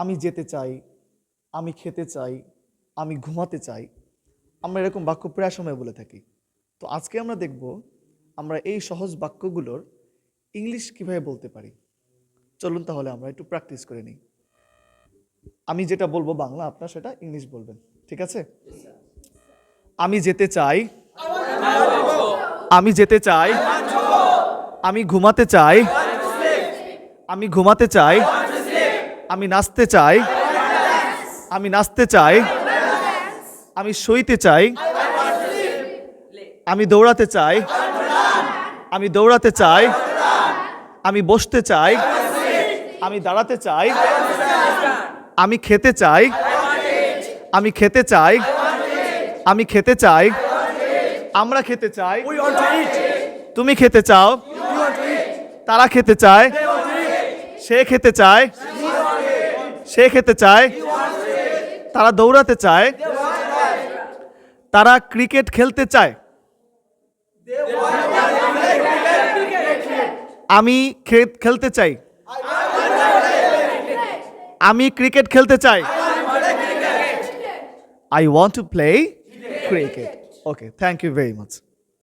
আমি যেতে চাই, আমি খেতে চাই, আমি ঘুমাতে চাই। আমরা এরকম বাক্য প্রায় সময় বলে থাকি। তো আজকে আমরা দেখব আমরা এই সহজ বাক্যগুলোর ইংলিশ কিভাবে বলতে পারি। চলুন তাহলে আমরা একটু প্র্যাকটিস করে নিই। আমি যেটা বলবো বাংলা, আপনারা সেটা ইংলিশ বলবেন, ঠিক আছে? আমি যেতে চাই, আমি যেতে চাই, আমি ঘুমাতে চাই, আমি ঘুমাতে চাই, আমি নাচতে চাই, আমি নাচতে চাই, আমি শুইতে চাই, আমি দৌড়াতে চাই, আমি দৌড়াতে চাই, আমি বসতে চাই, আমি দাঁড়াতে চাই, আমি খেতে চাই, আমি খেতে চাই, আমি খেতে চাই, আমরা খেতে চাই, তুমি খেতে চাও, তারা খেতে চায়, সে খেতে চায়, সে খেতে চায়, তারা দৌড়াতে চায়, তারা ক্রিকেট খেলতে চায়, আমি খেলতে চাই, আমি ক্রিকেট খেলতে চাই। I want to play cricket. Okay, thank you very much.